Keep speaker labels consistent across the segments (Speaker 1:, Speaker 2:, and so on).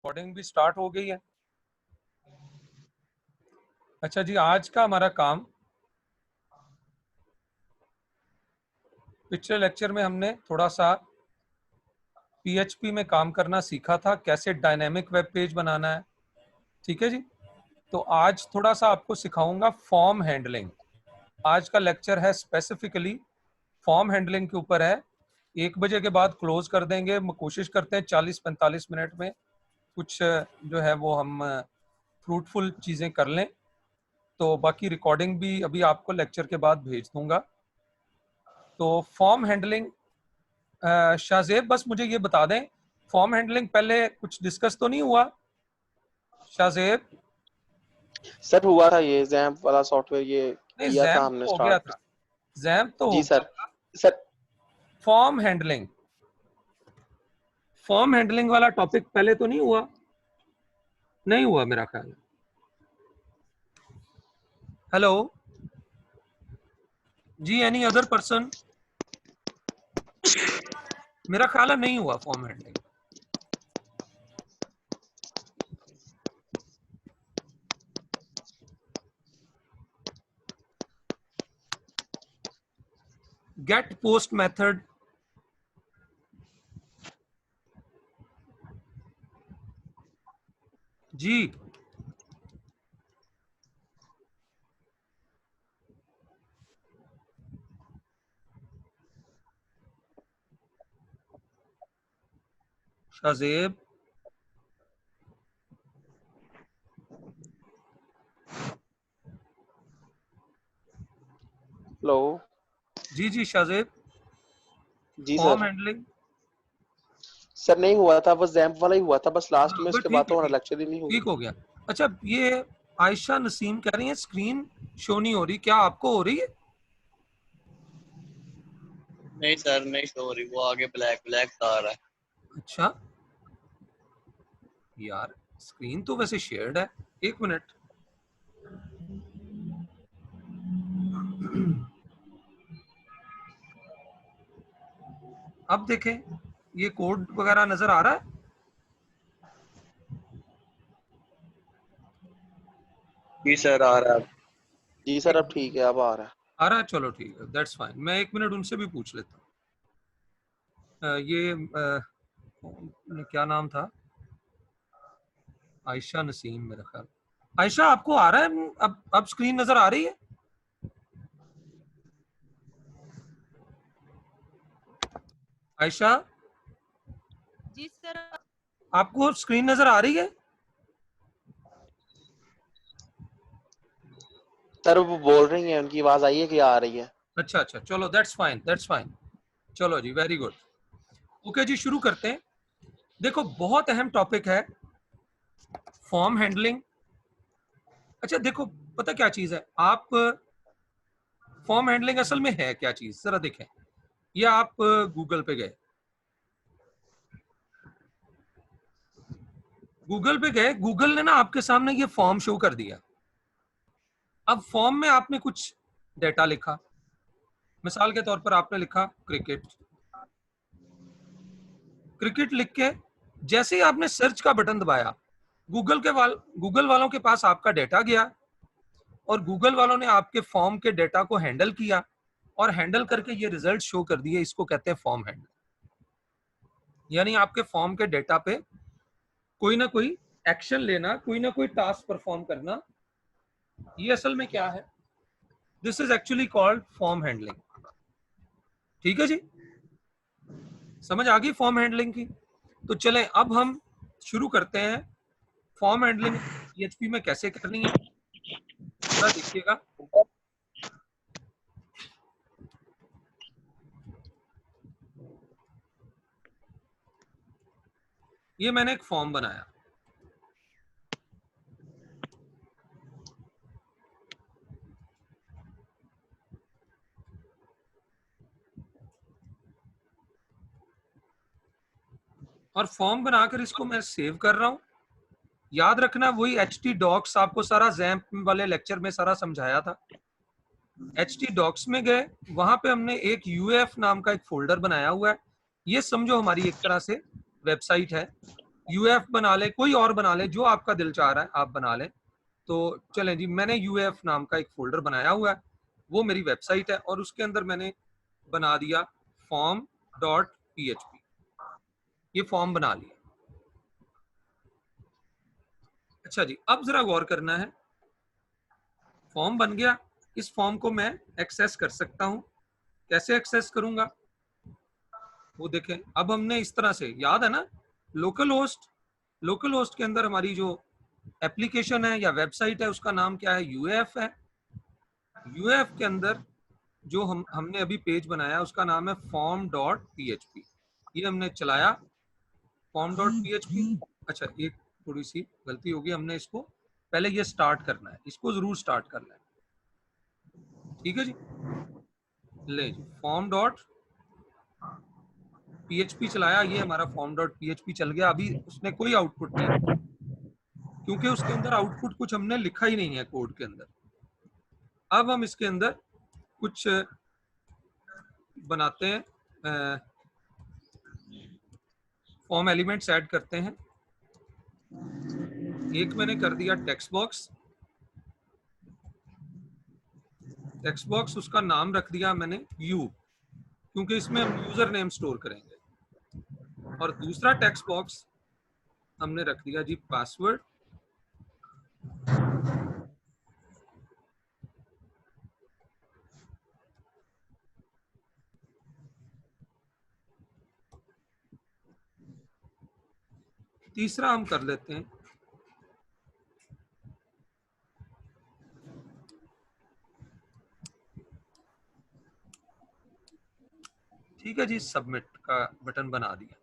Speaker 1: Recording भी start हो गई है। अच्छा जी, आज का हमारा काम, पिछले लेक्चर में हमने थोड़ा सा पीएचपी में काम करना सीखा था, कैसे डायनेमिक वेब पेज बनाना है। ठीक है जी। तो आज थोड़ा सा आपको सिखाऊंगा फॉर्म हैंडलिंग। आज का लेक्चर है स्पेसिफिकली फॉर्म हैंडलिंग के ऊपर है। 1 बजे के बाद क्लोज कर देंगे। कोशिश करते हैं 40-45 मिनट में कुछ जो है वो हम फ्रूटफुल चीज़ें कर लें। तो बाकी रिकॉर्डिंग भी अभी आपको लेक्चर के बाद भेज दूंगा। तो फॉर्म हैंडलिंग, शाहजेब बस मुझे ये बता दें, फॉर्म हैंडलिंग पहले कुछ डिस्कस तो नहीं हुआ शाहजेब?
Speaker 2: सर हुआ था, ये जैम्प वाला सॉफ्टवेयर ये
Speaker 1: नहीं,
Speaker 2: किया था
Speaker 1: जैम्प
Speaker 2: हमने
Speaker 1: तो हो गया
Speaker 2: स्टार्ट।
Speaker 1: था, जैम्प तो हो
Speaker 2: जी
Speaker 1: गया
Speaker 2: सर।
Speaker 1: था।
Speaker 2: Sir
Speaker 1: form handling, form handling वाला टॉपिक पहले तो नहीं हुआ? नहीं हुआ मेरा ख्याल है। हेलो जी, एनी अदर पर्सन? मेरा ख्याल है नहीं हुआ form handling. Get post method, जी शाहजेब,
Speaker 2: हेलो।
Speaker 1: जी जी शाहजेब,
Speaker 2: जी
Speaker 1: फॉर्म
Speaker 2: सर।
Speaker 1: हैंडलिंग।
Speaker 2: सर नहीं हुआ था, बस जैम्प वाला ही हुआ था बस लास्ट
Speaker 1: हाँ
Speaker 2: में,
Speaker 1: बस
Speaker 2: उसके बाद
Speaker 1: ठीक
Speaker 2: तो
Speaker 1: है,
Speaker 2: हमारा
Speaker 1: ठीक
Speaker 2: लेक्चर ही नहीं हुआ।
Speaker 1: ठीक हो गया। अच्छा, ये आयशा नसीम कह रही है स्क्रीन शो नहीं हो रही, क्या आपको हो रही है?
Speaker 3: नहीं सर, नहीं शो हो रही, वो आगे ब्लैक ब्लैक आ रहा है।
Speaker 1: अच्छा यार, स्क्रीन तो वैसे शेयर्ड है। 1 मिनट। अब देखें, ये कोड वगैरह नजर आ रहा है?
Speaker 3: जी सर आ रहा है।
Speaker 2: जी सर अब ठीक है, अब आ रहा है।
Speaker 1: आ रहा है, चलो ठीक है, दैट्स फाइन। मैं 1 मिनट उनसे भी पूछ लेता हूँ। ये क्या नाम था? आयशा नसीम मेरा ख्याल। आयशा, आपको आ रहा है अब स्क्रीन नजर आ रही है? आयशा,
Speaker 4: जी सर।
Speaker 1: आपको स्क्रीन नजर आ रही है?
Speaker 2: सर वो बोल रही है, उनकी आवाज आई है कि आ रही है।
Speaker 1: अच्छा अच्छा, चलो दैट्स फाइन, दैट्स फाइन। चलो जी, वेरी गुड। ओके जी, शुरू करते हैं। देखो, बहुत अहम टॉपिक है फॉर्म हैंडलिंग। अच्छा देखो, पता क्या चीज है, आप फॉर्म हैंडलिंग असल में है क्या चीज, जरा देखें। ये आप गूगल पे गए, गूगल पे गए, गूगल ने ना आपके सामने ये फॉर्म शो कर दिया। अब फॉर्म में आपने कुछ डेटा लिखा, मिसाल के तौर पर आपने लिखा क्रिकेट। क्रिकेट लिख के जैसे ही आपने सर्च का बटन दबाया, गूगल वालों के पास आपका डेटा गया और गूगल वालों ने आपके फॉर्म के डेटा को हैंडल किया और हैंडल करके ये रिजल्ट शो कर दिए। इसको कहते हैं फॉर्म हैंडल। यानी आपके फॉर्म के डेटा पे कोई ना कोई एक्शन लेना, कोई ना कोई टास्क परफॉर्म करना, ये असल में क्या है? This is actually called form handling. ठीक है जी, समझ आ गई फॉर्म हैंडलिंग की? तो चलें अब हम शुरू करते हैं। फॉर्म हैंडलिंग पीएचपी में कैसे करनी है, जरा देखिएगा। ये मैंने एक फॉर्म बनाया, और फॉर्म बनाकर इसको मैं सेव कर रहा हूं। याद रखना, वही ht docs आपको सारा जैम्प वाले लेक्चर में सारा समझाया था। ht docs में गए, वहां पे हमने एक uf नाम का एक फोल्डर बनाया हुआ है। ये समझो हमारी एक तरह से वेबसाइट है। यूएफ बना ले, कोई और बना ले, जो आपका दिल चाह रहा है आप बना लें। तो चलें जी, मैंने यूएफ नाम का एक फोल्डर बनाया हुआ है, वो मेरी वेबसाइट है, और उसके अंदर मैंने बना दिया form.php। ये फॉर्म बना लिया। अच्छा जी, अब जरा गौर करना है, फॉर्म बन गया, इस फॉर्म को मैं एक्सेस कर सकता हूं। कैसे एक्सेस करूंगा वो देखें। अब हमने इस तरह से, याद है ना, लोकल होस्ट के अंदर हमारी जो एप्लीकेशन है या वेबसाइट है उसका नाम क्या है, यूएफ है। यूएफ के अंदर जो हमने अभी पेज बनाया उसका नाम है form.php। ये हमने चलाया form.php। अच्छा, एक थोड़ी सी गलती होगी, हमने इसको पहले ये स्टार्ट करना है, इसको जरूर स्टार्ट करना है। ठीक है जी, ले जी, form.php चलाया, ये हमारा form.php चल गया। अभी उसने कोई आउटपुट नहीं, क्योंकि उसके अंदर आउटपुट कुछ हमने लिखा ही नहीं है कोड के अंदर। अब हम इसके अंदर कुछ बनाते हैं, फॉर्म एलिमेंट्स ऐड करते हैं। एक मैंने कर दिया टेक्स्ट बॉक्स, उसका नाम रख दिया मैंने यू, क्योंकि इसमें हम यूजर नेम स्टोर करेंगे। और दूसरा टेक्स्ट बॉक्स हमने रख दिया जी पासवर्ड। तीसरा हम कर लेते हैं ठीक है जी, सबमिट का बटन बना दिया।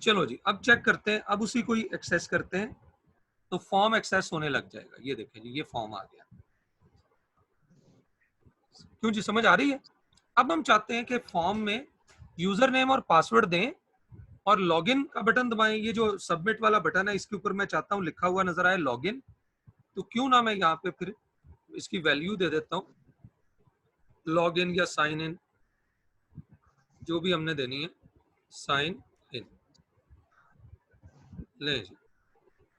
Speaker 1: चलो जी, अब चेक करते हैं, अब उसी को ही एक्सेस करते हैं, तो फॉर्म एक्सेस होने लग जाएगा। ये देखें जी, ये फॉर्म आ गया। क्यों जी, समझ आ रही है? अब हम चाहते हैं कि फॉर्म में यूजर नेम और पासवर्ड दें और लॉगिन का बटन दबाएं। ये जो सबमिट वाला बटन है इसके ऊपर मैं चाहता हूं लिखा हुआ नजर आए लॉगिन। तो क्यों ना मैं यहाँ पे फिर इसकी वैल्यू दे देता हूँ लॉगिन या साइन इन, जो भी हमने देनी है, साइन इन। ले जी,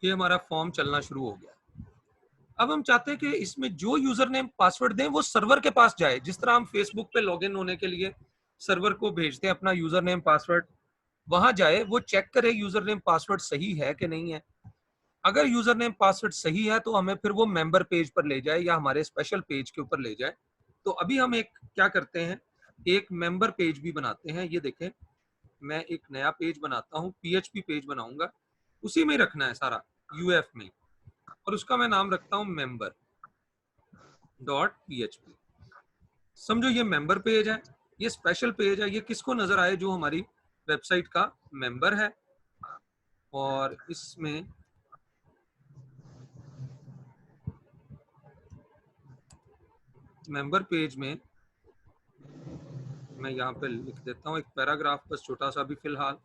Speaker 1: ये हमारा फॉर्म चलना शुरू हो गया। अब हम चाहते हैं कि इसमें जो यूजर नेम पासवर्ड दें वो सर्वर के पास जाए। जिस तरह हम फेसबुक पे लॉगिन होने के लिए सर्वर को भेजते हैं अपना यूजर नेम पासवर्ड, वहां जाए, वो चेक करे यूजर नेम पासवर्ड सही है कि नहीं है। अगर यूजर नेम पासवर्ड सही है तो हमें फिर वो मेंबर पेज पर ले जाए या हमारे स्पेशल पेज के ऊपर ले जाए। तो अभी हम एक क्या करते हैं, एक मेंबर पेज भी बनाते हैं। ये देखें, मैं एक नया पेज बनाता हूँ, पीएचपी पेज बनाऊंगा, उसी में रखना है सारा, यूएफ में, और उसका मैं नाम रखता हूँ मेंबर डॉट पीएचपी। समझो ये मेंबर पेज है, ये स्पेशल पेज है, ये किसको नजर आए, जो हमारी वेबसाइट का मेंबर है। और इसमें मेंबर पेज में मैं यहाँ पे लिख देता हूँ एक पैराग्राफ, बस छोटा सा भी फिलहाल,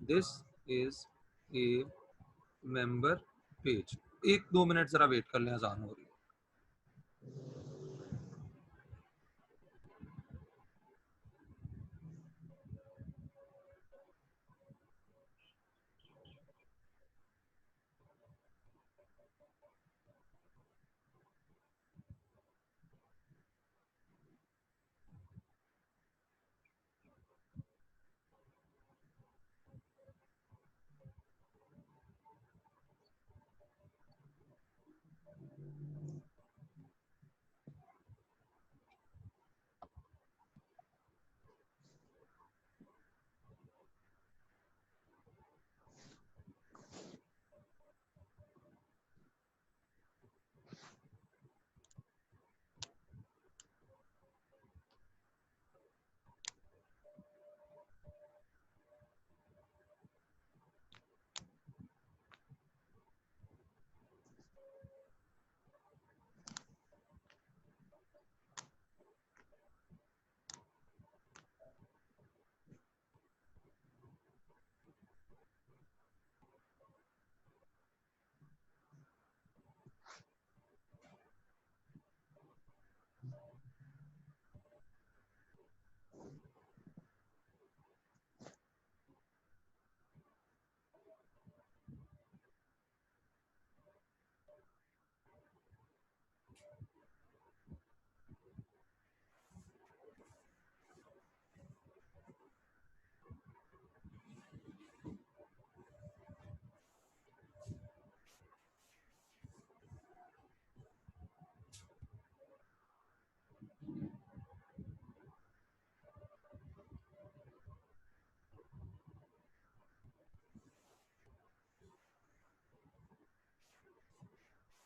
Speaker 1: this is a member page. 1-2 minute जरा वेट कर लें, अजान हो रही है।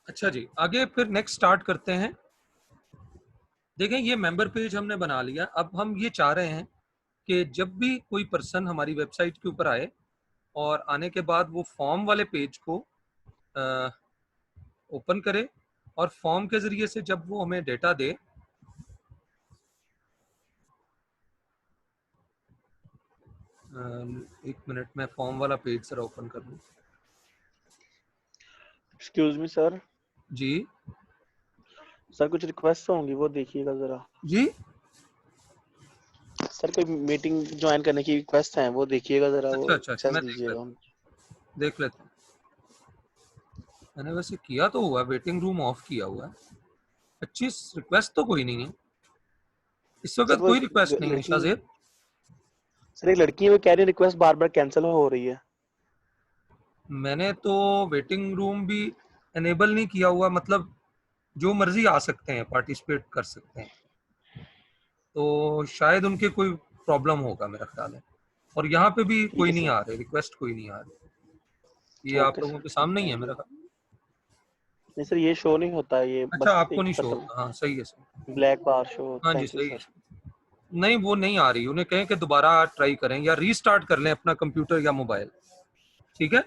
Speaker 1: अच्छा जी, आगे फिर नेक्स्ट स्टार्ट करते हैं। देखें, ये मेंबर पेज हमने बना लिया। अब हम ये चाह रहे हैं कि जब भी कोई पर्सन हमारी वेबसाइट के ऊपर आए और आने के बाद वो फॉर्म वाले पेज को ओपन करे और फॉर्म के जरिए से जब वो हमें डेटा दे, एक मिनट में फॉर्म वाला पेज जरा ओपन कर लूं।
Speaker 2: Excuse me sir.
Speaker 1: जी
Speaker 2: सर कुछ रिक्वेस्ट होंगी, वो देखिएगा जरा।
Speaker 1: जी,
Speaker 2: सर कोई मीटिंग ज्वाइन करने की रिक्वेस्ट है, वो देखिएगा जरा, वो
Speaker 1: अच्छा,
Speaker 2: एक्सेस
Speaker 1: मैं
Speaker 2: दीजिएगा।
Speaker 1: देख लेता हूँ। मैंने वैसे किया तो हुआ, वेटिंग रूम ऑफ किया हुआ है। 25 रिक्वेस्ट तो कोई नहीं है इस
Speaker 2: सर
Speaker 1: वक्त,
Speaker 2: वो
Speaker 1: कोई रिक्वेस्ट नहीं है
Speaker 2: लड़की,
Speaker 1: शाहजेब।
Speaker 2: सर एक लड़की है, वो कह रही है रिक्वेस्ट बार बार कैंसिल हो रही है।
Speaker 1: मैंने तो वेटिंग रूम भी एनेबल नहीं किया हुआ, मतलब जो मर्जी आ सकते हैं, पार्टिसिपेट कर सकते हैं, तो शायद उनके कोई प्रॉब्लम होगा मेरा ख्याल है। और यहाँ पे भी
Speaker 2: ठीक
Speaker 1: कोई
Speaker 2: है
Speaker 1: नहीं
Speaker 2: सर।
Speaker 1: आ रहे, रिक्वेस्ट कोई नहीं आ रही। ये आप
Speaker 2: ओके
Speaker 1: लोगों
Speaker 2: सर,
Speaker 1: के सामने ही है
Speaker 2: थैंक यू।
Speaker 1: मेरा ख्याल।
Speaker 2: नहीं सर, ये शो नहीं होता है, ये
Speaker 1: अच्छा,
Speaker 2: बस
Speaker 1: आपको
Speaker 2: एक
Speaker 1: नहीं शो
Speaker 2: सर्कल
Speaker 1: होता? हाँ सही है, सही।
Speaker 2: ब्लैक बार शो।
Speaker 1: हाँ जी,
Speaker 2: थैंक यू
Speaker 1: सही है।
Speaker 2: सर।
Speaker 1: नहीं, वो नहीं आ रही। उन्हें कहें कि दोबारा ट्राई करें या रीस्टार्ट कर लें अपना कंप्यूटर या मोबाइल। ठीक है,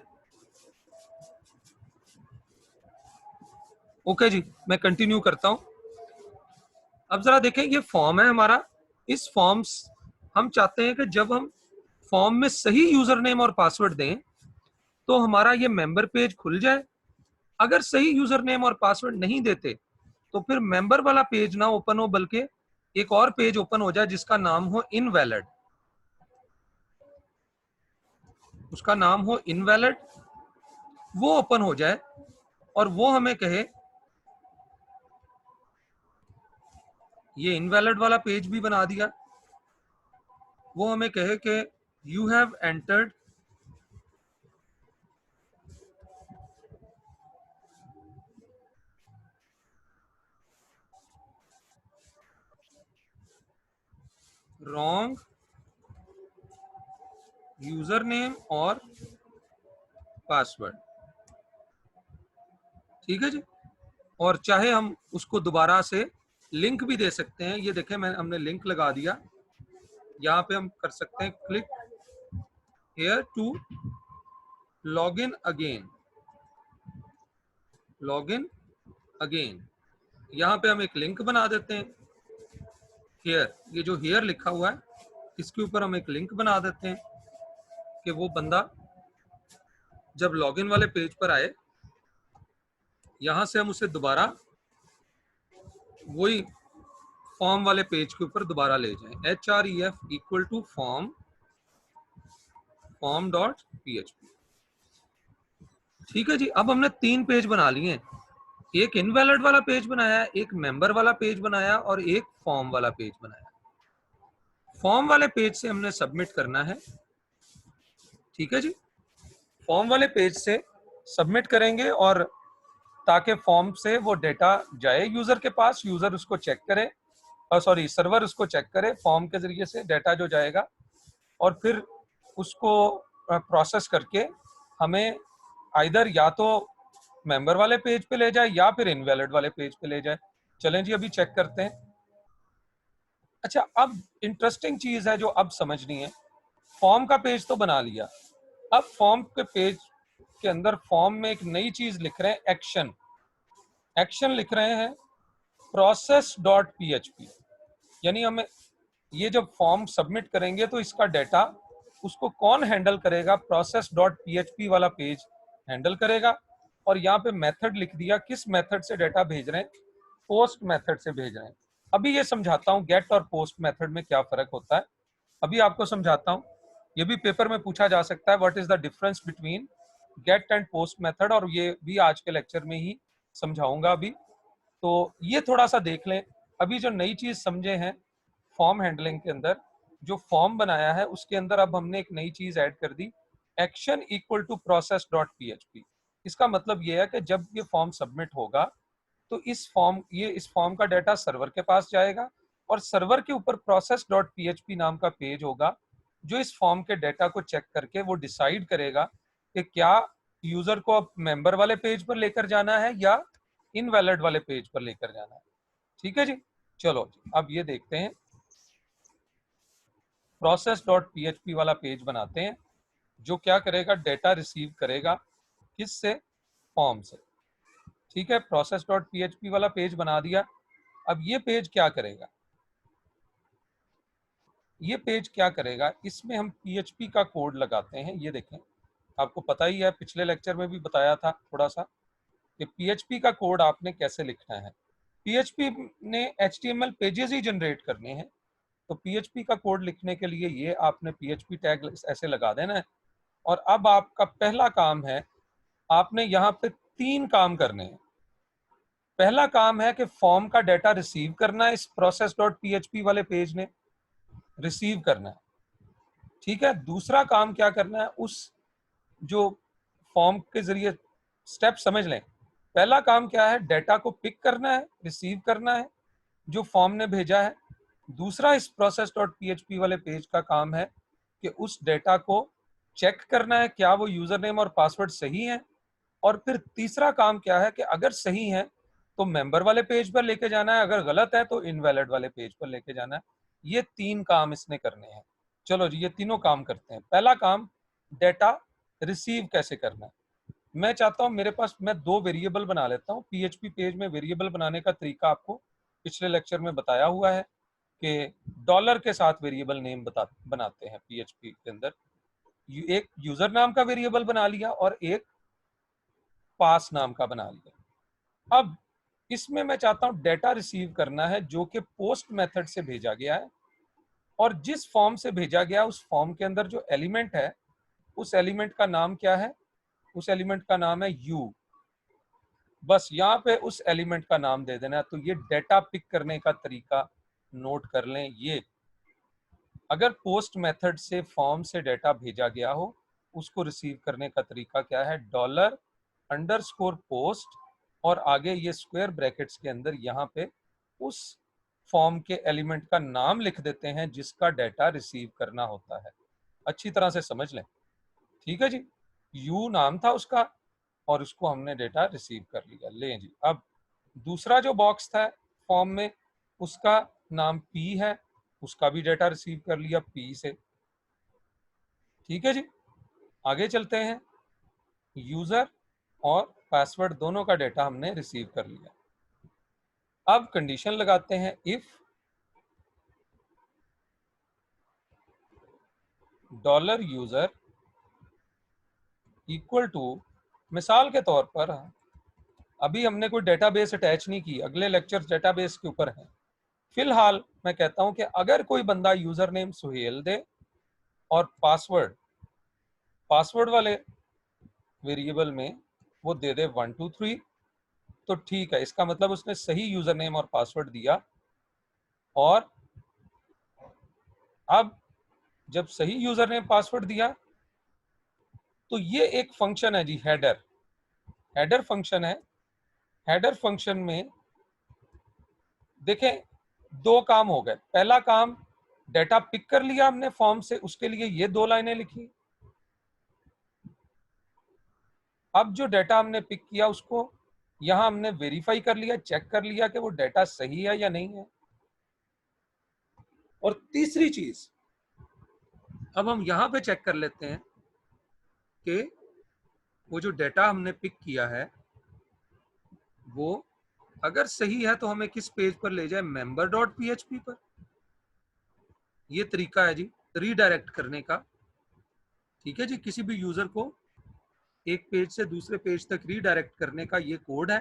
Speaker 1: ओके जी, मैं कंटिन्यू करता हूं। अब जरा देखें, ये फॉर्म है हमारा। इस फॉर्म्स हम चाहते हैं कि जब हम फॉर्म में सही यूजर नेम और पासवर्ड दें तो हमारा ये मेंबर पेज खुल जाए। अगर सही यूजर नेम और पासवर्ड नहीं देते तो फिर मेंबर वाला पेज ना ओपन हो, बल्कि एक और पेज ओपन हो जाए जिसका नाम हो इनवैलिड। उसका नाम हो इनवैलिड, वो ओपन हो जाए और वो हमें कहे, ये इनवैलिड वाला पेज भी बना दिया, वो हमें कहे कि you have entered wrong user name और पासवर्ड। ठीक है जी। और चाहे हम उसको दोबारा से लिंक भी दे सकते हैं। ये देखें, हमने लिंक लगा दिया। यहाँ पे हम कर सकते हैं click here to log in again, log in again. यहाँ पे हम एक लिंक बना देते हैं। हेयर, ये जो हेयर लिखा हुआ है इसके ऊपर हम एक लिंक बना देते हैं कि वो बंदा जब लॉगिन वाले पेज पर आए, यहां से हम उसे दोबारा वही फॉर्म वाले पेज के ऊपर दोबारा ले जाएं। href equal to form dot php। ठीक है जी। अब हमने 3 पेज बना लिए। एक इनवैलिड वाला पेज बनाया, एक मेंबर वाला पेज बनाया और एक फॉर्म वाला पेज बनाया। फॉर्म वाले पेज से हमने सबमिट करना है। ठीक है जी, फॉर्म वाले पेज से सबमिट करेंगे और ताकि फॉर्म से वो डेटा जाए यूजर के पास, यूजर उसको चेक करे, सॉरी सर्वर उसको चेक करे फॉर्म के जरिए से डेटा जो जाएगा, और फिर उसको प्रोसेस करके हमें आइदर या तो मेंबर वाले पेज पे ले जाए या फिर इनवैलिड वाले पेज पे ले जाए। चलें जी, अभी चेक करते हैं। अच्छा, अब इंटरेस्टिंग चीज है जो अब समझनी है। फॉर्म का पेज तो बना लिया। अब फॉर्म के पेज के अंदर फॉर्म में एक नई चीज लिख रहे हैं, एक्शन। एक्शन लिख रहे हैं प्रोसेस डॉट php। यानी हमें ये जब फॉर्म सबमिट करेंगे तो इसका डेटा उसको कौन हैंडल करेगा? प्रोसेस डॉट php वाला पेज हैंडल करेगा। और यहाँ पे मेथड लिख दिया, किस मेथड से डेटा भेज रहे हैं? पोस्ट मेथड से भेज रहे हैं। अभी ये समझाता हूँ गेट और पोस्ट मेथड में क्या फर्क होता है। अभी आपको समझाता हूँ। ये भी पेपर में पूछा जा सकता है, what is the difference between get and post method, और ये भी आज के लेक्चर में ही समझाऊंगा अभी। तो ये थोड़ा सा देख लें। अभी जो नई चीज समझे हैं फॉर्म हैंडलिंग के अंदर, जो फॉर्म बनाया है उसके अंदर अब हमने एक नई चीज ऐड कर दी, action equal to process dot php। इसका मतलब ये है कि जब ये फॉर्म सबमिट होगा तो इस फॉर्म का डाटा सर्वर के पास जाएगा और सर्वर के ऊपर प्रोसेस डॉट php नाम का पेज होगा जो इस फॉर्म के डाटा को चेक करके वो डिसाइड करेगा कि क्या यूजर को अब मेंबर वाले पेज पर लेकर जाना है या इनवैलिड वाले पेज पर लेकर जाना है। ठीक है जी, चलो अब ये देखते हैं, process.php वाला पेज बनाते हैं जो क्या करेगा, डेटा रिसीव करेगा किससे, फॉर्म से। ठीक है, process.php वाला पेज बना दिया। अब ये पेज क्या करेगा, ये पेज क्या करेगा, इसमें हम PHP का कोड लगाते हैं। ये देखें, आपको पता ही है, पिछले लेक्चर में भी बताया था थोड़ा सा कि PHP का कोड आपने कैसे लिखना है। PHP ने HTML पेजेस ही जनरेट करने हैं, तो PHP का कोड लिखने के लिए ये आपने PHP टैग ऐसे लगा देना है। और अब आपका पहला काम है, आपने यहाँ पे 3 काम करने हैं। पहला काम है कि फॉर्म का डाटा रिसीव करना है, इस process.php वाले पेज ने रिसीव करना है। ठीक है, दूसरा काम क्या करना है, उस जो फॉर्म के जरिए स्टेप समझ लें। पहला काम क्या है, डाटा को पिक करना है, रिसीव करना है जो फॉर्म ने भेजा है। दूसरा इस process.php वाले पेज का काम है कि उस डेटा को चेक करना है क्या वो यूजर नेम और पासवर्ड सही है। और फिर तीसरा काम क्या है कि अगर सही है तो मेंबर वाले पेज पर लेके जाना है, अगर गलत है तो इनवैलिड वाले पेज पर लेके जाना है। ये 3 काम इसने करने हैं। चलो जी, ये तीनों काम करते हैं। पहला काम, डेटा रिसीव कैसे करना है। मैं चाहता हूं, मेरे पास, मैं 2 वेरिएबल बना लेता हूं। PHP पेज में वेरिएबल बनाने का तरीका आपको पिछले लेक्चर में बताया हुआ है कि डॉलर के साथ वेरिएबल नेम बनाते हैं PHP के अंदर। एक यूजर नाम का वेरिएबल बना लिया और एक पास नाम का बना लिया। अब इसमें मैं चाहता हूं डेटा रिसीव करना है जो कि पोस्ट मेथड से भेजा गया है, और जिस फॉर्म से भेजा गया उस फॉर्म के अंदर जो एलिमेंट है, उस एलिमेंट का नाम क्या है, उस एलिमेंट का नाम है यू। बस यहाँ पे उस एलिमेंट का नाम दे देना। तो ये डेटा पिक करने का तरीका नोट कर लें। ये अगर पोस्ट मेथड से फॉर्म से डेटा भेजा गया हो, उसको रिसीव करने का तरीका क्या है, $_post और आगे ये स्क्वायर ब्रैकेट्स के अंदर यहाँ पे उस फॉर्म के एलिमेंट का नाम लिख देते हैं जिसका डेटा रिसीव करना होता है। अच्छी तरह से समझ लें। ठीक है जी, यू नाम था उसका और उसको हमने डेटा रिसीव कर लिया। लें जी, अब दूसरा जो बॉक्स था फॉर्म में, उसका नाम पी है, उसका भी डेटा रिसीव कर लिया पी से। ठीक है जी, आगे चलते हैं। यूजर और पासवर्ड दोनों का डेटा हमने रिसीव कर लिया। अब कंडीशन लगाते हैं, इफ $user इक्वल टू, मिसाल के तौर पर अभी हमने कोई डेटाबेस अटैच नहीं की, अगले लेक्चर डेटाबेस के ऊपर है। फिलहाल मैं कहता हूं कि अगर कोई बंदा यूजर नेम सुहेल दे और पासवर्ड वाले वेरिएबल में वो दे दे 1 2 3, तो ठीक है, इसका मतलब उसने सही यूजर नेम और पासवर्ड दिया। और अब जब सही यूजर नेम पासवर्ड दिया तो ये एक फंक्शन है जी, हेडर फंक्शन है। हेडर फंक्शन में देखें 2 काम हो गए। पहला काम, डेटा पिक कर लिया हमने फॉर्म से, उसके लिए ये 2 लाइनें लिखी। अब जो डेटा हमने पिक किया उसको यहां हमने वेरीफाई कर लिया, चेक कर लिया कि वो डेटा सही है या नहीं है। और तीसरी चीज, अब हम यहां पे चेक कर लेते हैं कि वो जो डेटा हमने पिक किया है वो अगर सही है तो हमें किस पेज पर ले जाए, member.php पर। ये तरीका है जी रीडायरेक्ट करने का। ठीक है जी, किसी भी यूजर को एक पेज से दूसरे पेज तक रीडायरेक्ट करने का ये कोड है।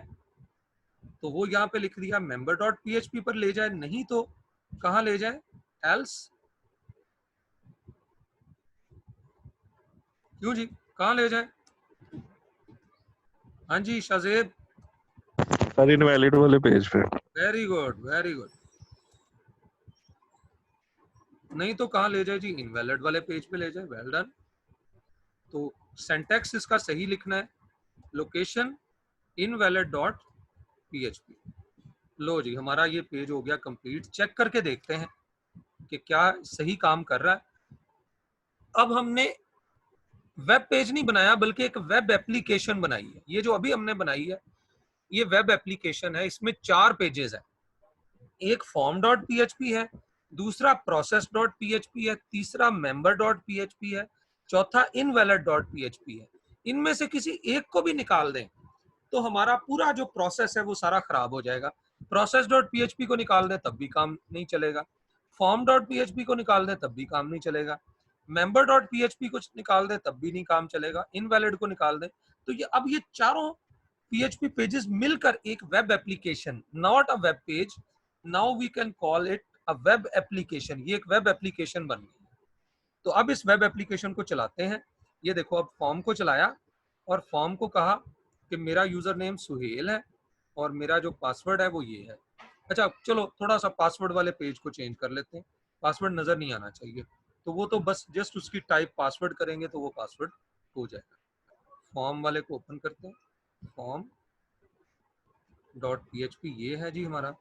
Speaker 1: तो वो यहाँ पे लिख दिया member.php पर ले जाए, नहीं तो कहाँ ले जाए, else। क्यों जी, कहाँ ले जाए? हाँ जी शाजेब,
Speaker 5: सर इनवैलिड वाले पेज पे।
Speaker 1: Very good very good. नहीं तो कहाँ ले जाए जी, इनवैलिड वाले पेज पे ले जाए। Well done. तो सिंटैक्स इसका सही लिखना है, लोकेशन invalid.php। लो जी, हमारा ये पेज हो गया कंप्लीट। चेक करके देखते हैं कि क्या सही काम कर रहा है। अब हमने वेब पेज नहीं बनाया बल्कि एक वेब एप्लीकेशन बनाई है। ये जो अभी हमने बनाई है ये वेब एप्लीकेशन है, इसमें 4 पेजेस है। एक फॉर्म डॉट पीएचपी है, दूसरा प्रोसेस डॉट पीएचपी है, तीसरा मेंबर डॉट पीएचपी है, चौथा इनवैलिड डॉट पीएचपी है। इनमें से किसी एक को भी निकाल दें तो हमारा पूरा जो प्रोसेस है वो सारा खराब हो जाएगा। प्रोसेस डॉट पीएचपी को निकाल दें तब भी काम नहीं चलेगा, फॉर्म डॉट पीएचपी को निकाल दें तब भी काम नहीं चलेगा, मेंबर डॉट पीएचपी को निकाल दें तब भी नहीं काम चलेगा, इनवैलिड को निकाल दें। तो ये अब ये चारों पीएचपी पेजेस मिलकर एक web application, not a web page, now we can call it a web application. ये एक वेब एप्लीकेशन बन गई। तो अब इस वेब एप्लीकेशन को चलाते हैं। ये देखो, अब फॉर्म को चलाया और फॉर्म को कहा कि मेरा यूजर नेम सुहेल है और मेरा जो पासवर्ड है वो ये है। अच्छा चलो थोड़ा सा पासवर्ड वाले पेज को चेंज कर लेते हैं, पासवर्ड नजर नहीं आना चाहिए। तो वो तो बस जस्ट उसकी टाइप पासवर्ड करेंगे तो वो पासवर्ड हो जाएगा। फॉर्म वाले को ओपन करते हैं, फॉर्म डॉट पीएचपी ये है जी हमारा,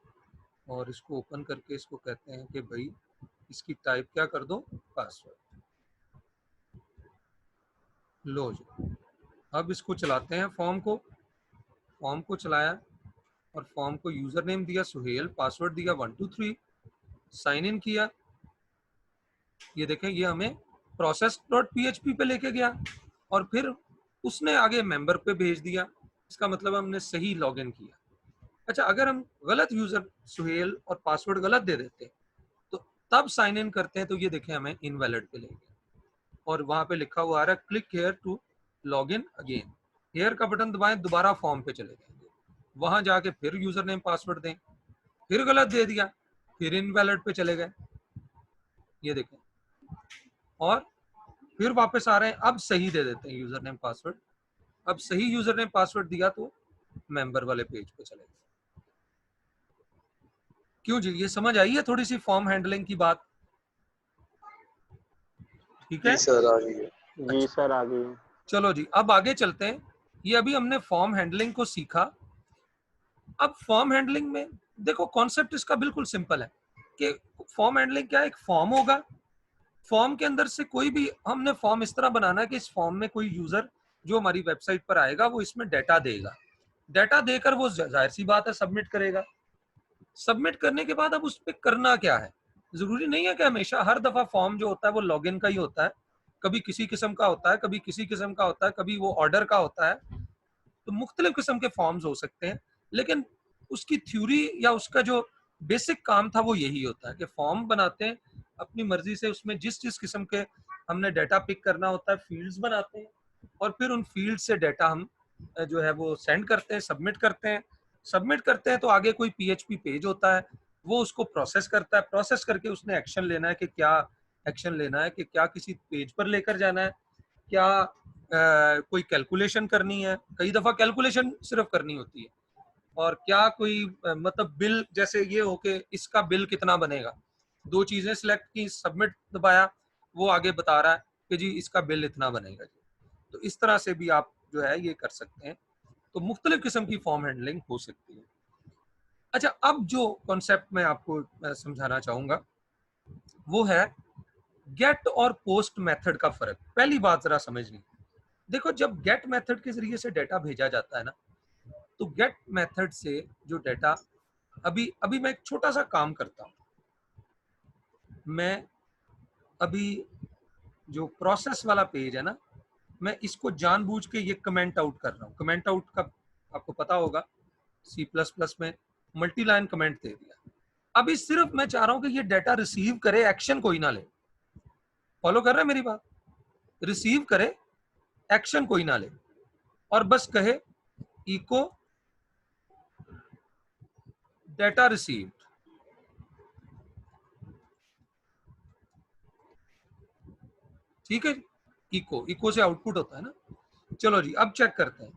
Speaker 1: और इसको ओपन करके इसको कहते हैं कि भाई इसकी टाइप क्या कर दो, पासवर्ड। लो जी, अब इसको चलाते हैं फॉर्म को चलाया और फॉर्म को यूजर नेम दिया सुहेल, पासवर्ड दिया 123, साइन इन किया। ये देखें, ये हमें प्रोसेस डॉट पीएचपी पे लेके गया और फिर उसने आगे मेंबर पे भेज दिया। इसका मतलब हमने सही लॉगिन किया। अच्छा, अगर हम गलत यूजर सुहेल और पासवर्ड गलत दे देते तो तब साइन इन करते हैं तो ये देखें हमें इनवैलिड पे ले गया और वहां पे लिखा हुआ आ रहा है click here to log in again. Here का बटन दबाएं, दोबारा फॉर्म पे चले जाएंगे, वहां जाके फिर यूजर नेम पासवर्ड दें, फिर गलत दे दिया, फिर इनवैलिड पे चले गए, ये देखें, और फिर वापस आ रहे हैं, अब सही दे देते हैं यूजर नेम पासवर्ड। अब सही यूजर नेम पासवर्ड दिया तो मेंबर वाले पेज पे चले गए। क्यों जी, ये समझ आई है थोड़ी सी फॉर्म हैंडलिंग की बात? ठीक है
Speaker 3: जी सर आ गई है।
Speaker 2: जी सर आ गई।
Speaker 1: चलो जी, अब आगे चलते हैं। ये अभी हमने फॉर्म हैंडलिंग को सीखा। अब फॉर्म हैंडलिंग में देखो, कॉन्सेप्ट इसका बिल्कुल सिंपल है कि फॉर्म हैंडलिंग क्या है, एक फॉर्म होगा, फॉर्म के अंदर से कोई भी, हमने फॉर्म इस तरह बनाना है कि इस फॉर्म में कोई यूजर जो हमारी वेबसाइट पर आएगा वो इसमें डाटा देगा, डाटा देकर वो जाहिर सी बात है सबमिट करेगा। सबमिट करने के बाद अब उस पर करना क्या है, जरूरी नहीं है कि हमेशा हर दफा फॉर्म जो होता है वो लॉगिन का ही होता है, कभी किसी किस्म का होता है, कभी किसी किस्म का होता है, कभी वो ऑर्डर का होता है। तो मुख्तलिफ किस्म के फॉर्म्स हो सकते हैं, लेकिन उसकी थ्योरी या उसका जो बेसिक काम था वो यही होता है कि फॉर्म बनाते हैं अपनी मर्जी से, उसमें जिस जिस किस्म के हमने डाटा पिक करना होता है फील्ड्स बनाते हैं और फिर उन फील्ड से डाटा हम जो है वो सेंड करते हैं, सबमिट करते हैं। सबमिट करते हैं तो आगे कोई पीएचपी पेज होता है, वो उसको प्रोसेस करता है, प्रोसेस करके उसने एक्शन लेना है कि क्या एक्शन लेना है, कि क्या किसी पेज पर लेकर जाना है, क्या कोई कैलकुलेशन करनी है, कई दफा कैलकुलेशन सिर्फ करनी होती है, और क्या कोई मतलब बिल, जैसे ये हो कि इसका बिल कितना बनेगा, दो चीजें सिलेक्ट की, सबमिट दबाया, वो आगे बता रहा है कि जी इसका बिल इतना बनेगा जी। तो इस तरह से भी आप जो है ये कर सकते हैं। तो मुख्तलिफ किस्म की फॉर्म हैंडलिंग हो सकती है। अच्छा, अब जो कॉन्सेप्ट मैं आपको समझाना चाहूंगा वो है गेट और पोस्ट मेथड का फर्क। पहली बात जरा समझनी, देखो जब गेट मेथड के जरिए से डाटा भेजा जाता है ना, तो गेट मेथड से जो डाटा, अभी अभी मैं एक छोटा सा काम करता हूँ, मैं अभी जो प्रोसेस वाला पेज है ना, मैं इसको जानबूझ के ये कमेंट आउट कर रहा हूँ। कमेंट आउट का आपको पता होगा, C++ में मल्टी लाइन कमेंट दे दिया। अभी सिर्फ मैं चाह रहा हूँ कि ये डाटा रिसीव करे, एक्शन कोई ना ले। फॉलो कर रहे हैं मेरी बात? रिसीव करे, एक्शन कोई ना ले, और बस कहे इको डाटा रिसीव्ड। ठीक है, इको, इको से आउटपुट होता है ना। चलो जी, अब चेक करते हैं।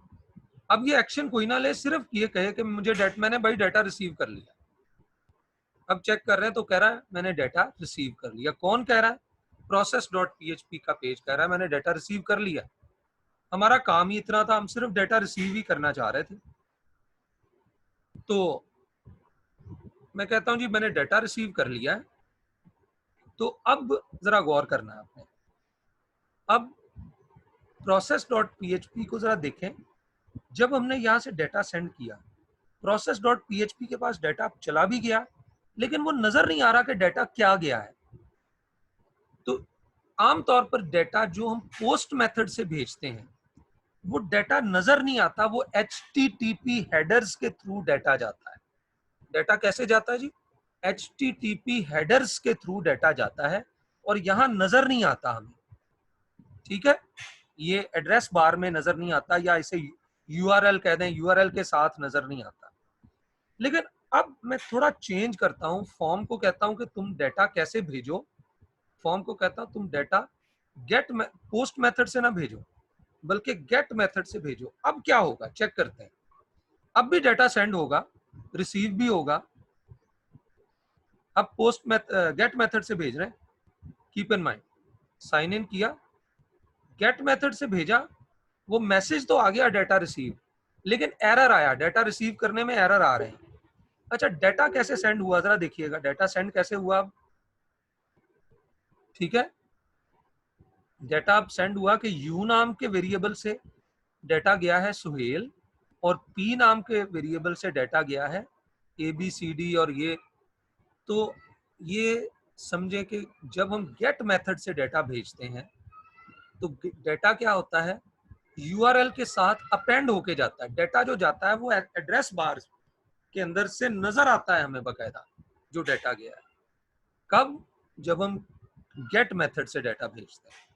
Speaker 1: अब ये एक्शन कोई ना ले, सिर्फ ये कहे कि मुझे मैंने भाई डाटा रिसीव कर लिया। अब चेक कर रहे हैं तो कह रहा है मैंने डाटा रिसीव कर लिया। कौन कह रहा है? प्रोसेस डॉट पीएचपी का पेज कह रहा है मैंने डाटा रिसीव कर लिया। हमारा काम ही इतना था, हम सिर्फ डाटा रिसीव ही करना चाह रहे थे। तो मैं कहता हूं जी मैंने डाटा रिसीव कर लिया है। तो अब जरा गौर करना है आपने। अब प्रोसेस डॉट पीएचपी को जरा देखें, जब हमने यहां से डाटा सेंड किया प्रोसेस डॉट पीएचपी के पास डाटा चला भी गया, लेकिन वो नजर नहीं आ रहा कि डाटा क्या गया है। तो आमतौर पर डाटा जो हम पोस्ट मेथड से भेजते हैं वो डाटा नजर नहीं आता, वो HTTP हेडर्स के थ्रू डाटा जाता है। डाटा कैसे जाता है जी? HTTP हेडर्स के थ्रू डाटा जाता है और यहां नजर नहीं आता हमें, ठीक है? ये एड्रेस बार में नजर नहीं आता, या इसे URL कह दें, URL के साथ नजर नहीं आता। लेकिन अब मैं थोड़ा चेंज करता हूं, फॉर्म को कहता हूं कि तुम डाटा कैसे भेजो, फॉर्म को कहता हूं तुम डाटा गेट पोस्ट मेथड से ना भेजो बल्कि गेट मेथड से भेजो। अब क्या होगा चेक करते हैं। अब भी डाटा सेंड होगा, रिसीव भी होगा। अब गेट मेथड से भेज रहे हैं, keep in mind, sign in किया, गेट मेथड से भेजा, वो मैसेज तो आ गया डाटा रिसीव, लेकिन एरर आया, डाटा रिसीव करने में एरर आ रहे हैं। अच्छा, डाटा कैसे सेंड हुआ जरा देखिएगा, डाटा सेंड कैसे हुआ अब, ठीक है? डाटा अब सेंड हुआ कि यू नाम के वेरिएबल से डाटा गया है सुहेल, और पी नाम के वेरिएबल से डाटा गया है ABCD और ये। तो ये समझे कि जब हम गेट मेथड से डाटा भेजते हैं तो डाटा क्या होता है, URL के साथ अपेंड होके जाता है। डाटा जो जाता है वो एड्रेस बार के अंदर से नजर आता है हमें बकायदा जो डाटा गया है। कब? जब हम गेट मेथड से डाटा भेजते हैं।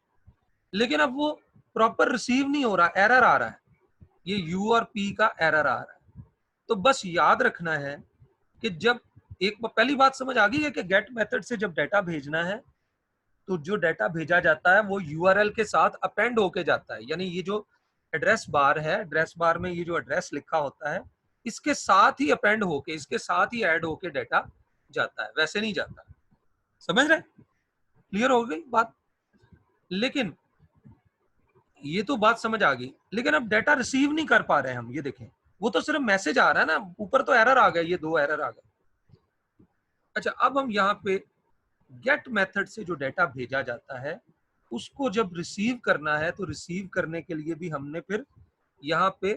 Speaker 1: लेकिन अब वो प्रॉपर रिसीव नहीं हो रहा, एरर आ रहा है, ये U और P का एरर आ रहा है। तो बस याद रखना है कि जब एक पहली बात समझ आ गई है कि गेट मेथड से जब डाटा भेजना है तो जो डाटा भेजा जाता है वो URL के साथ अपेंड होके जाता है, यानी ये जो एड्रेस बार है, एड्रेस बार में ये जो एड्रेस लिखा होता है इसके साथ ही अपेंड होके, इसके साथ ही ऐड होके डाटा जाता है, वैसे नहीं जाता। समझ रहे? क्लियर हो गई बात? लेकिन ये तो बात समझ आ गई, लेकिन अब डाटा रिसीव नहीं कर पा रहे हैं हम, ये देखें, वो तो सिर्फ मैसेज आ रहा है ना, ऊपर तो एरर आ गया, ये 2 एरर आ गए। अच्छा, अब हम यहाँ पे गेट मेथड से जो डाटा भेजा जाता है उसको जब रिसीव करना है तो रिसीव करने के लिए भी हमने फिर यहाँ पे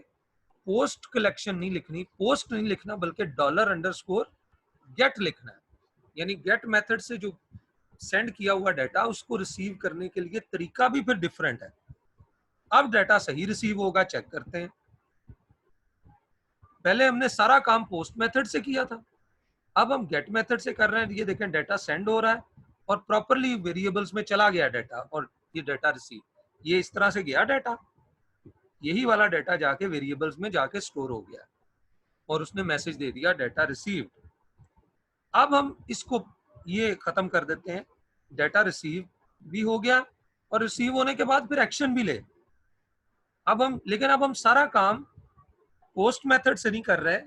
Speaker 1: पोस्ट कलेक्शन नहीं लिखनी, पोस्ट नहीं लिखना, बल्कि $_ लिखना है। यानी गेट मेथड से जो सेंड किया हुआ डाटा उसको रिसीव करने के लिए तरीका भी फिर डिफरेंट है। अब डाटा सही रिसीव होगा, चेक करते हैं। पहले हमने सारा काम पोस्ट मेथड से किया था, अब हम गेट मेथड से कर रहे हैं। ये देखें, डाटा सेंड हो रहा है और प्रॉपरली वेरिएबल्स में चला गया डाटा, और ये डाटा रिसीव, ये इस तरह से गया डाटा, यही वाला डाटा जाके वेरिएबल्स में जाके स्टोर हो गया और उसने मैसेज दे दिया डाटा रिसीव्ड। अब हम इसको ये खत्म कर देते हैं, डाटा रिसीव भी हो गया और रिसीव होने के बाद फिर एक्शन भी ले। लेकिन अब हम सारा काम पोस्ट मेथड से नहीं कर रहे,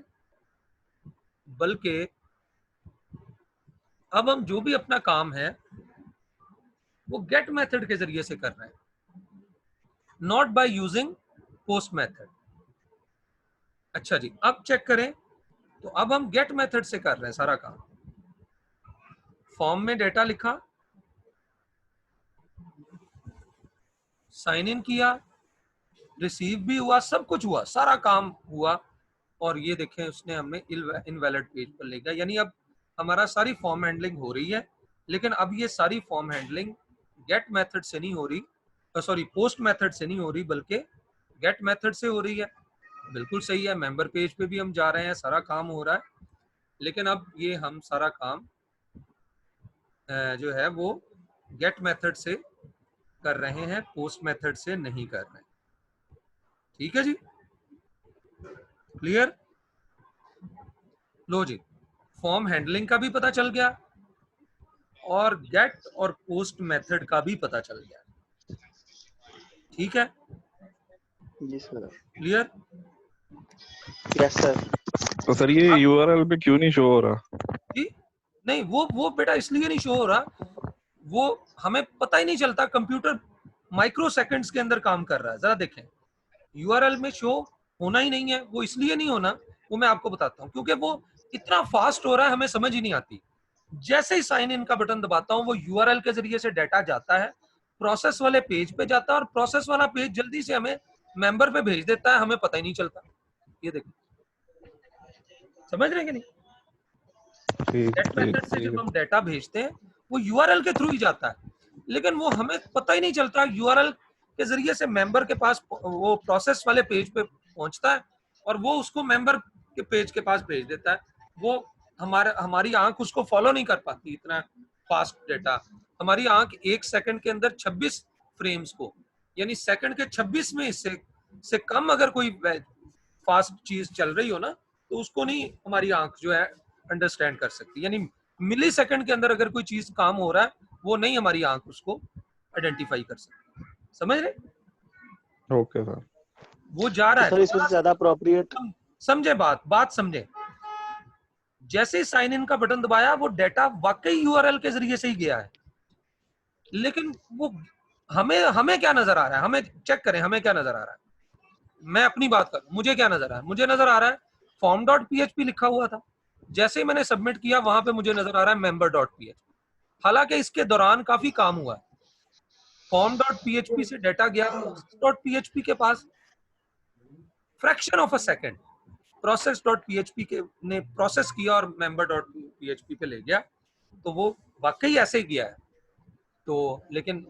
Speaker 1: बल्कि अब हम जो भी अपना काम है वो गेट मेथड के जरिए से कर रहे हैं, not by using post method. अच्छा जी, अब चेक करें तो अब हम गेट मेथड से कर रहे हैं सारा काम। फॉर्म में डेटा लिखा, साइन इन किया, रिसीव भी हुआ, सब कुछ हुआ, सारा काम हुआ, और ये देखें उसने हमें इनवैलिड पेज पर ले गया। यानी अब हमारा सारी फॉर्म हैंडलिंग हो रही है, लेकिन अब ये सारी फॉर्म हैंडलिंग गेट मेथड से नहीं हो रही, सॉरी पोस्ट मेथड से नहीं हो रही, बल्कि गेट मेथड से हो रही है। बिल्कुल सही है, मेंबर पेज पे भी हम जा रहे हैं, सारा काम हो रहा है, लेकिन अब ये हम सारा काम जो है वो गेट मेथड से कर रहे हैं, पोस्ट मेथड से नहीं कर रहे हैं। ठीक है जी, क्लियर? लो जी, फॉर्म हैंडलिंग का भी पता चल गया और गेट और पोस्ट मेथड का भी पता चल गया। ठीक है
Speaker 2: जी सर।
Speaker 1: क्लियर?
Speaker 2: Yes sir.
Speaker 5: तो सर ये URL पे क्यों नहीं शो हो रहा?
Speaker 1: जी नहीं, वो बेटा इसलिए नहीं शो हो रहा, वो हमें पता ही नहीं चलता, कंप्यूटर माइक्रो सेकंड्स के अंदर काम कर रहा है। जरा देखें, URL में शो होना ही नहीं है, वो इसलिए नहीं होना, वो मैं आपको बताता हूँ, क्योंकि वो इतना फास्ट हो रहा है हमें समझ ही नहीं आती। जैसे ही साइन इन का बटन दबाता हूँ वो URL के जरिए से डाटा जाता है, प्रोसेस वाले पेज पे जाता है और प्रोसेस वाला पेज जल्दी से हमें मेंबर पे भेज देता है, हमें पता ही नहीं चलता। ये देखो, समझ रहे हैं कि नहीं?
Speaker 5: ठीक
Speaker 1: गेट मेथड से जब हम डाटा भेजते हैं वो यूआरएल के थ्रू ही जाता है, लेकिन वो हमें पता ही नहीं चलता यूआरएल के जरिए से मेंबर के पास वो प्रोसेस वाले पेज पे पहुंचता है और वो उसको मेंबर के पेज के पास भेज देता है। वो हमारी आंख उसको फॉलो नहीं कर पाती इतना फास्ट डाटा। हमारी आंख 1 सेकंड के अंदर 26 फ्रेम्स को, यानी सेकंड के 26 में इससे से कम अगर कोई फास्ट चीज चल रही हो ना तो उसको नहीं हमारी आंख जो है अंडरस्टैंड कर सकती। यानी मिली सेकंड के अंदर अगर कोई चीज काम हो रहा है वो नहीं हमारी आंख उसको आइडेंटिफाई कर सकती। समझ रहे?
Speaker 5: Okay sir.
Speaker 1: वो जा रहा
Speaker 2: तो
Speaker 1: है
Speaker 2: सर इसमें ज्यादा अप्रोप्रिएट
Speaker 1: समझे बात समझे। जैसे ही साइन इन का बटन दबाया वो डाटा वाकई यूआरएल के जरिए से ही गया है, लेकिन वो हमें क्या नजर आ रहा है, हमें चेक करें हमें क्या नजर आ रहा है। मैं अपनी बात करूं, मुझे क्या नजर आ रहा है? मुझे नजर आ रहा है form.php लिखा हुआ था, जैसे ही मैंने सबमिट किया वहां पे मुझे नजर आ रहा है member.php। हालांकि इसके दौरान काफी काम हुआ है। form.php से डाटा गया process.php के पास, fraction of a second process.php के ने प्रोसेस किया और member.php पे ले गया। तो वो वाकई ऐसे ही किया है। तो लेकिन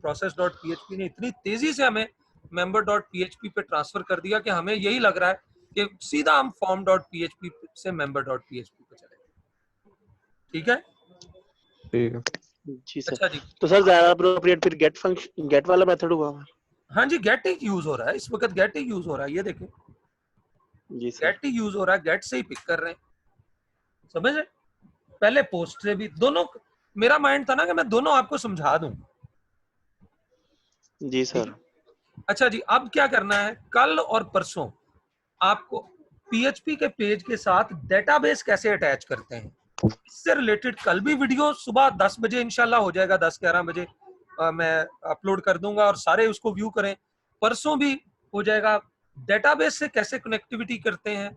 Speaker 1: process.php ने इतनी तेजी से हमें member.php पे ट्रांसफर कर दिया कि हमें यही लग रहा है कि सीधा हम form.php से member.php पे चले। ठीक है?
Speaker 5: ठीक है।
Speaker 2: जी सर।
Speaker 1: अच्छा जी,
Speaker 2: तो सर ज्यादा अप्रोप्रिएट फिर गेट फंक्शन गेट वाला मेथड हुआ।
Speaker 1: हाँ जी, गेट ही यूज हो रहा है इस वक्त, गेट ही यूज हो रहा है। ये देखें
Speaker 2: जी सर।
Speaker 1: गेट ही यूज हो रहा है, गेट से ही पिक कर रहे हैं। समझ रहे? पहले पोस्ट से भी दोनों, मेरा माइंड था ना कि मैं दोनों आपको समझा दूं।
Speaker 2: जी सर।
Speaker 1: अच्छा जी, अब क्या करना है, कल और परसों आपको पीएचपी के पेज के साथ डेटाबेस कैसे अटैच करते हैं इससे रिलेटेड कल भी वीडियो सुबह 10 बजे इंशाल्लाह हो जाएगा, 10-11 बजे मैं अपलोड कर दूंगा और सारे उसको व्यू करें। परसों भी हो जाएगा, डेटाबेस से कैसे कनेक्टिविटी करते हैं,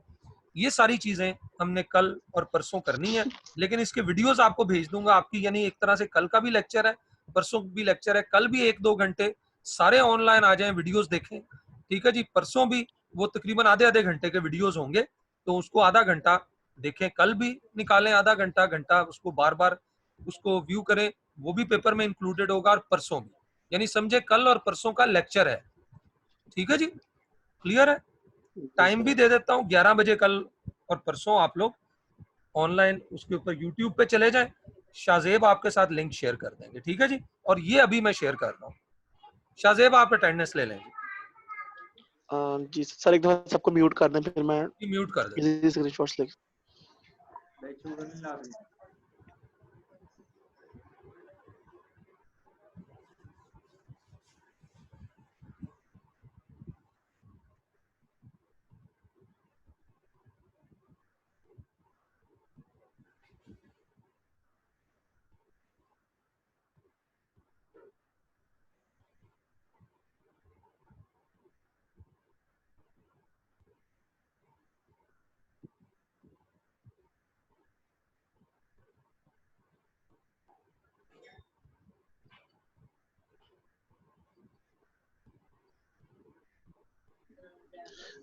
Speaker 1: ये सारी चीजें हमने कल और परसों करनी है। लेकिन इसके वीडियोस आपको भेज दूंगा आपकी, यानी एक तरह से कल का भी लेक्चर है, परसों भी लेक्चर है, कल भी 1-2 घंटे सारे ऑनलाइन आ जाएं, वीडियोस देखें। ठीक है जी, परसों भी वो तकरीबन आधे घंटे के वीडियोस होंगे, तो उसको आधा घंटा देखें, कल भी निकालें आधा घंटा घंटा, उसको बार बार उसको व्यू करें, वो भी पेपर में इंक्लूडेड होगा और परसों भी, यानी समझे कल और परसों का लेक्चर है। ठीक है जी, क्लियर है? टाइम भी दे देता हूँ 11 बजे कल और परसों आप लोग ऑनलाइन उसके ऊपर यूट्यूब पे चले जाएं, शाहजेब आपके साथ लिंक शेयर कर देंगे। ठीक है जी, और ये अभी मैं शेयर कर रहा हूँ। शाहजेब आप अटेंडेंस ले लेंगे,
Speaker 2: जी सर। एक दफा सबको म्यूट कर दें फिर मैं
Speaker 1: म्यूट कर दें।
Speaker 2: इजी स्क्रीनशॉट्स लेके।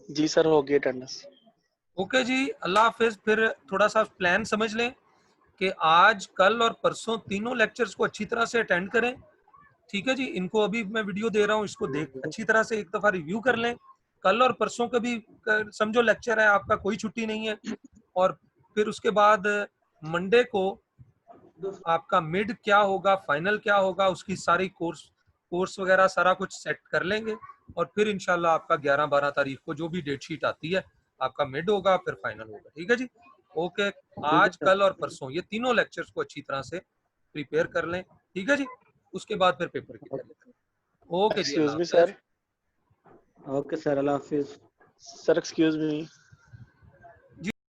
Speaker 2: जी सर, हो गई अटेंडेंस।
Speaker 1: ओके जी, अल्लाह हाफिज। फिर थोड़ा सा प्लान समझ लें कि आज कल और परसों तीनों लेक्चर्स को अच्छी तरह से अटेंड करें। ठीक है जी, इनको अभी मैं वीडियो दे रहा हूँ, इसको देख अच्छी तरह से एक दफा रिव्यू कर लें। कल और परसों का भी समझो लेक्चर है आपका, कोई छुट्टी नहीं है। और फिर उसके बाद मंडे को आपका मिड क्या होगा, फाइनल क्या होगा, उसकी सारी कोर्स वगैरह सारा कुछ सेट कर लेंगे। और फिर इंशाल्लाह आपका 11-12 तारीख को जो भी डेट शीट आती है आपका मिड होगा, फिर फाइनल होगा। ठीक है जी, ओके। आज कल और परसों ये तीनों लेक्चर्स को अच्छी तरह से प्रिपेयर कर लें। ठीक है जी, उसके बाद फिर पेपर की तैयारी करें। ओके जी,
Speaker 2: एक्सक्यूज
Speaker 1: अल्लाह
Speaker 2: मी
Speaker 1: हाफिज।
Speaker 2: सर। ओके सर, अल्लाह हाफिज। सर एक्सक्यूज मी।